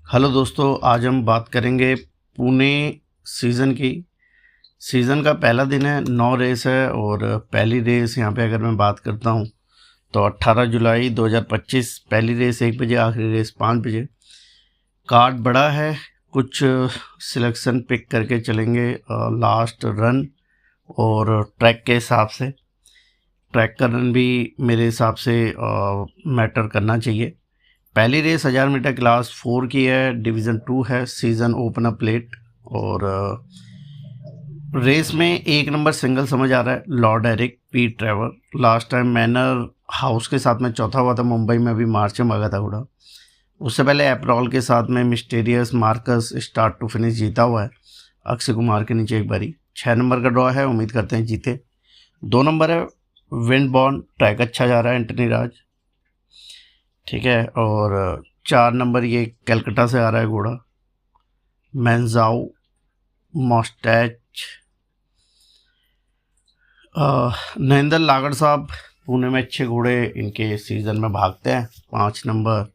Hello दोस्तों, आज हम बात करेंगे पुणे सीज़न की। सीज़न का पहला दिन है, 9 रेस है और पहली रेस यहाँ पे अगर मैं बात करता हूँ तो 18 जुलाई 2025 पहली रेस 1 बजे, आखिरी रेस 5 बजे। कार्ड बड़ा है, कुछ सिलेक्शन पिक करके चलेंगे लास्ट रन और ट्रैक के हिसाब से। ट्रैक का रन भी मेरे हिसाब से मैटर करना चाहिए। पहली रेस 1000 मीटर क्लास 4 की है, डिवीज़न 2 है, सीज़न ओपन अप प्लेट। और रेस में 1 नंबर सिंगल समझ आ रहा है, lord Eric P Trevor. Last time manor house के साथ में चौथा हुआ था मुंबई में, अभी मार्च में भागा था घोड़ा। उससे पहले एप्रॉल के साथ में mysterious Marcus start to finish जीता हुआ है अक्षय कुमार के नीचे एक बारी। 6 नंबर का ड्रॉ है, उम्मीद करते हैं जीते। 2 नंबर है विंड बॉर्न, ट्रैक अच्छा जा रहा है, एंटनी राज, ठीक है। और 4 नंबर ये कलकत्ता से आ रहा है घोड़ा, मैंजाओ मॉस्टैच। नरेंद्र लागड़ साहब पुणे में अच्छे घोड़े इनके सीज़न में भागते हैं। 5 number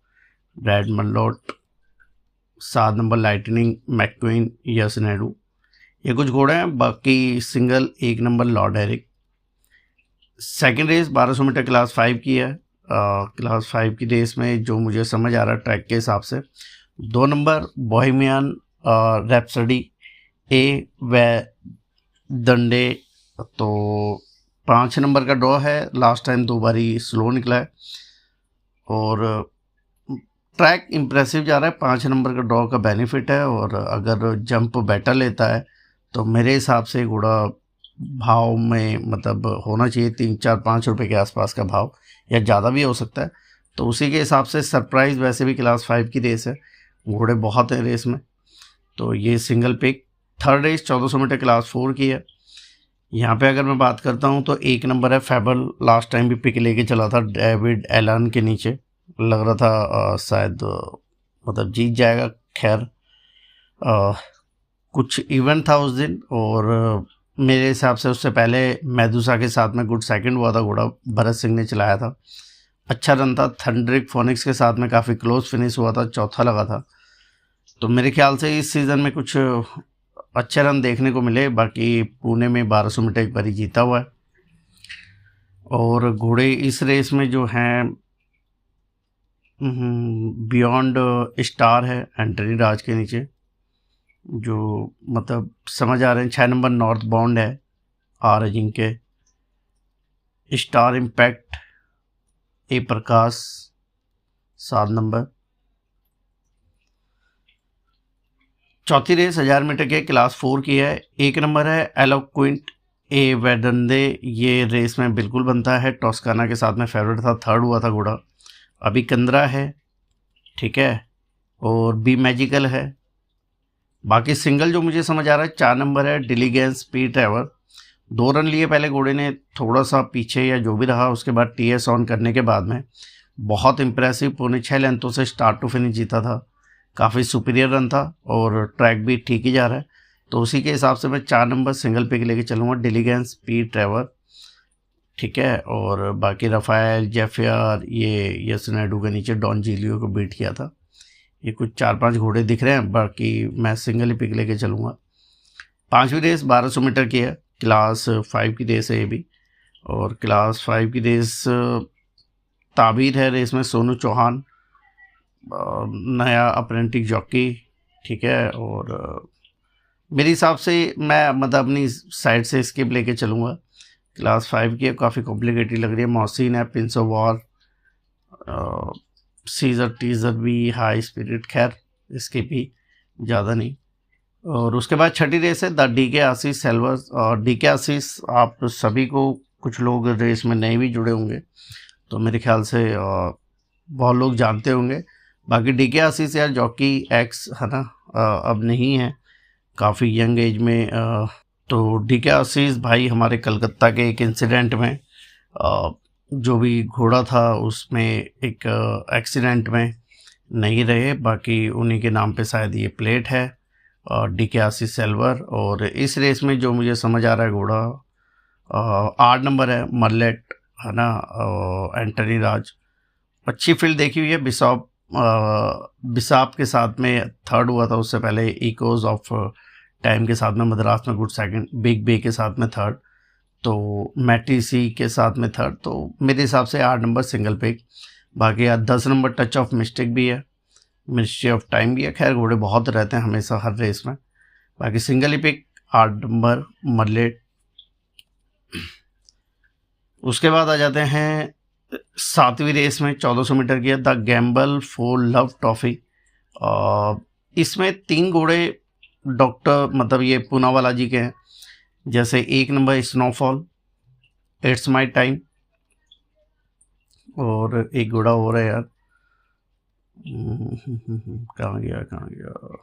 Brad Mallott, 7 number Lightning McQueen, yes Naidu, ये कुछ घोड़े हैं। बाकी single 1 number Lord Eric. Second race 1200 metre class 5 की है। क्लास 5 की रेस में जो मुझे समझ आ रहा है ट्रैक के हिसाब से, 2 नंबर बोहेमियन रैप्सडी ए व दंडे, तो 5 नंबर का ड्रॉ है। लास्ट टाइम 2 बारी स्लो निकला है और ट्रैक इम्प्रेसिव जा रहा है। 5 नंबर का ड्रॉ का बेनिफिट है और अगर जंप बेटर लेता है तो मेरे हिसाब से घोड़ा भाव में मतलब होना चाहिए 3, 4, 5 रुपये के आसपास का भाव, या ज़्यादा भी हो सकता है। तो उसी के हिसाब से सरप्राइज़, वैसे भी क्लास 5 की रेस है, घोड़े बहुत हैं रेस में, तो ये single pick. Third race 1400 metre class 4 की है। यहाँ पे अगर मैं बात करता हूँ तो 1 नंबर है फेबल, लास्ट टाइम भी पिक लेके चला था डेविड एलन के नीचे, लग रहा था शायद मतलब जीत जाएगा। खैर कुछ इवेंट था उस दिन और मेरे हिसाब से उससे पहले मेदुसा के साथ में गुड सेकंड हुआ था घोड़ा, भरत सिंह ने चलाया था, अच्छा रन था। थंडरिक फोनिक्स के साथ में काफ़ी क्लोज फिनिश हुआ था, चौथा लगा था। तो मेरे ख्याल से इस सीज़न में कुछ अच्छे रन देखने को मिले। बाकी पुणे में 1200 मीटर एक बारी जीता हुआ है और घोड़े इस रेस में जो हैं बियॉन्ड स्टार है एंटनी राज के नीचे, जो मतलब समझ आ रहे हैं। 6 नंबर नॉर्थ बाउंड है R Ajinkya, star impact A Prakash 7 number. चौथी रेस 1000 मीटर के क्लास 4 की है। 1 नंबर है एलोक्विंट ए वेडंदे, ये रेस में बिल्कुल बनता है, टॉस्काना के साथ में फेवरेट था, थर्ड हुआ था घोड़ा। अभी कंद्रा है, ठीक है, और बी मैजिकल है। बाकी सिंगल जो मुझे समझ आ रहा है 4 नंबर है डिलीगेंस पी ट्रेवर। 2 रन लिए पहले घोड़े ने, थोड़ा सा पीछे या जो भी रहा, उसके बाद टीएस ऑन करने के बाद में बहुत इंप्रेसिव 6.25 लेंथों से स्टार्ट टू फिनिश जीता था, काफ़ी सुपीरियर रन था और ट्रैक भी ठीक ही जा रहा है। तो उसी के हिसाब से मैं 4 नंबर सिंगल पिक लेके चलूँगा, डिलीगेंस पी ट्रेवर, ठीक है। और बाकी रफायल जेफियर, ये यस नायडू के नीचे डॉन जीलियो को बीट किया था। ये कुछ 4-5 घोड़े दिख रहे हैं, बाकी मैं सिंगल ही पिक लेके चलूँगा। 5वीं रेस 1200 मीटर की है, क्लास 5 की रेस है ये भी। और क्लास 5 की रेस ताबीर है, रेस में सोनू चौहान नया अप्रेंटिस जॉकी, ठीक है। और मेरे हिसाब से मैं मतलब अपनी साइड से स्किप लेके चलूँगा। क्लास 5 की है, काफ़ी कॉम्प्लिकेटेड लग रही है। मौसीन है, prince of war, Caesar teaser भी, हाई स्पिरिट, खैर इसके भी ज़्यादा नहीं। और उसके बाद छठी रेस है द डीके आशीष सेल्वर्स। और डीके आशीष आप सभी को, कुछ लोग रेस में नए भी जुड़े होंगे तो मेरे ख्याल से बहुत लोग जानते होंगे। बाकी डीके आशीष यार जॉकी एक्स है ना, अब नहीं है, काफ़ी यंग एज में। तो डीके आशीष भाई हमारे कलकत्ता के एक इंसिडेंट में जो भी घोड़ा था उसमें एक एक्सीडेंट में नहीं रहे, बाकी उन्हीं के नाम पे शायद ये प्लेट है और डीके आशीष सिल्वर। और इस रेस में जो मुझे समझ आ रहा है घोड़ा 8 नंबर है मर्लेट, है ना, एंटनी राज, अच्छी फील्ड देखी हुई है। बिशॉप बिसाप के साथ में थर्ड हुआ था, उससे पहले इकोज ऑफ टाइम के साथ में मद्रास में गुड सेकंड, बिग बे के साथ में थर्ड, तो मैटीसी के साथ में थर्ड। तो मेरे हिसाब से 8 नंबर सिंगल पिक। बाकी 10 नंबर टच ऑफ मिस्टेक भी है, मिनिस्ट्री ऑफ टाइम भी है। खैर घोड़े बहुत रहते हैं हमेशा हर रेस में। बाकी सिंगल ही पिक 8 नंबर मरलेट। उसके बाद आ जाते हैं 7वीं रेस में 1400 मीटर की the Gamble for love trophy. इसमें 3 घोड़े डॉक्टर मतलब ये पूनावाला जी के हैं। जैसे 1 number snowfall, it's my time, और एक घोड़ा हो रहा है यार, कहाँ गया।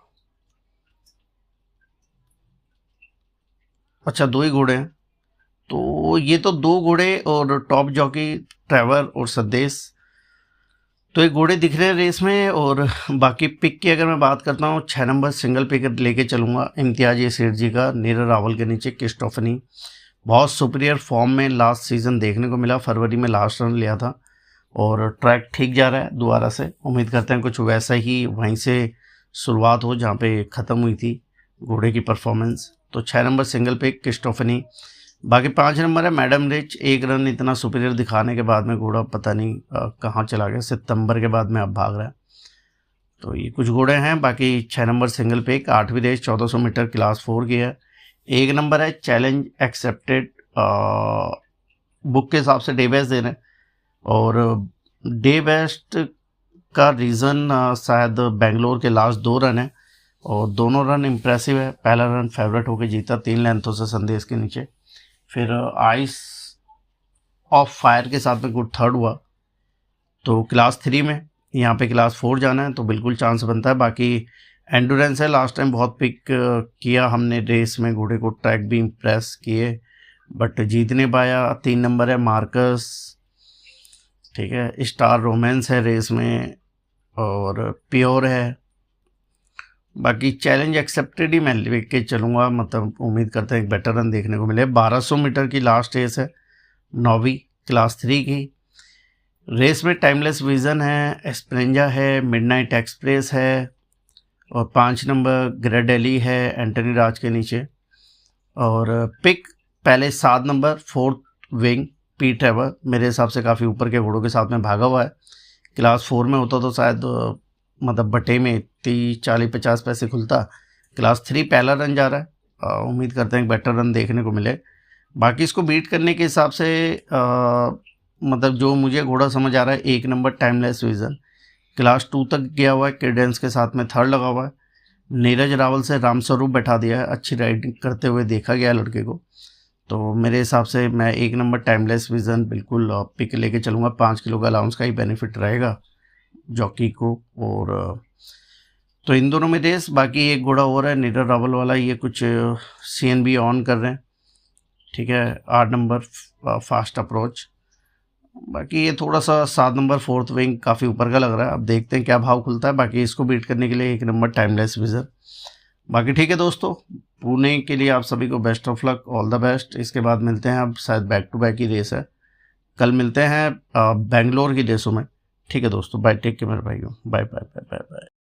अच्छा 2 ही घोड़े हैं, तो ये तो 2 घोड़े और टॉप जॉकी ट्रेवर और सदेश, तो ये घोड़े दिख रहे हैं रेस में। और बाकी पिक की अगर मैं बात करता हूँ, 6 नंबर सिंगल पिक लेके चलूँगा इम्तियाज सेठ जी का, नीरज रावल के नीचे क्रिस्टोफनी। बहुत सुपीरियर फॉर्म में लास्ट सीज़न देखने को मिला, फरवरी में लास्ट रन लिया था और ट्रैक ठीक जा रहा है दोबारा से। उम्मीद करते हैं कुछ वैसा ही वहीं से शुरुआत हो जहाँ पे ख़त्म हुई थी घोड़े की परफॉर्मेंस। तो 6 नंबर सिंगल पिक क्रिस्टोफनी। बाकी 5 नंबर है मैडम रिच। 1 रन इतना सुपीरियर दिखाने के बाद में घोड़ा पता नहीं कहाँ चला गया, सितंबर के बाद में अब भाग रहा है। तो ये कुछ घोड़े हैं। बाकी 6 नंबर सिंगल पिक, 8वीं रेस 1400 मीटर क्लास 4 की है। 1 नंबर है चैलेंज एक्सेप्टेड, बुक के हिसाब से डे बेस्ट दे रहे हैं, और डे बेस्ट का रीज़न शायद बेंगलोर के लास्ट 2 रन है, और दोनों रन इम्प्रेसिव है। पहला रन फेवरेट होकर जीता 3 लेंथों से संदेश के नीचे। फिर आइस ऑफ फायर के साथ में गुड थर्ड हुआ। तो क्लास 3 में यहाँ पे क्लास 4 जाना है तो बिल्कुल चांस बनता है। बाकी एंडोरेंस है, लास्ट टाइम बहुत पिक किया हमने रेस में घोड़े को, ट्रैक भी इम्प्रेस किए बट जीत नहीं पाया। 3 नंबर है मार्कस, ठीक है। स्टार रोमांस है रेस में, और प्योर है। बाकी चैलेंज एक्सेप्टेड ही मैं लेके चलूँगा, मतलब उम्मीद करते हैं एक बेटर रन देखने को मिले। 1200 मीटर की लास्ट रेस है, 9वीं क्लास 3 की। रेस में टाइमलेस विजन है, एस्प्रेंजा है, मिडनाइट एक्सप्रेस है, और 5 नंबर ग्रेडेली है एंटनी राज के नीचे। और पिक पहले 7 number 4th wing P Trevor, मेरे हिसाब से काफ़ी ऊपर के घोड़ों के साथ में भागा हुआ है। क्लास 4 में होता तो शायद मतलब बटे में 30-40-50 पैसे खुलता। क्लास 3 पहला रन जा रहा है, उम्मीद करते हैं एक बेटर रन देखने को मिले। बाकी इसको बीट करने के हिसाब से मतलब जो मुझे घोड़ा समझ आ रहा है, 1 नंबर टाइमलेस विजन क्लास 2 तक गया हुआ है, केडेंस के साथ में थर्ड लगा हुआ है। नीरज रावल से रामस्वरूप बैठा दिया है, अच्छी राइडिंग करते हुए देखा गया लड़के को। तो मेरे हिसाब से मैं 1 नंबर टाइमलेस विजन बिल्कुल पिक लेके चलूँगा। 5 किलो का अलाउंस का ही बेनिफिट रहेगा जॉकी को। और तो इन दोनों में रेस। बाकी एक घोड़ा और है नीरज रावल वाला, ये कुछ CNB ऑन कर रहे हैं, ठीक है। 8 नंबर फास्ट अप्रोच। बाकी ये थोड़ा सा 7 नंबर 4th विंग काफ़ी ऊपर का लग रहा है, अब देखते हैं क्या भाव खुलता है। बाकी इसको बीट करने के लिए 1 नंबर टाइमलेस विजन। बाकी ठीक है दोस्तों, पुणे के लिए आप सभी को best of luck, all the best. इसके बाद मिलते हैं, अब शायद बैक टू बैक ही रेस है, कल मिलते हैं बेंगलोर की रेसों में। ठीक है दोस्तों, बाय, टेक केयर मेरे भाइयों, bye bye bye bye bye.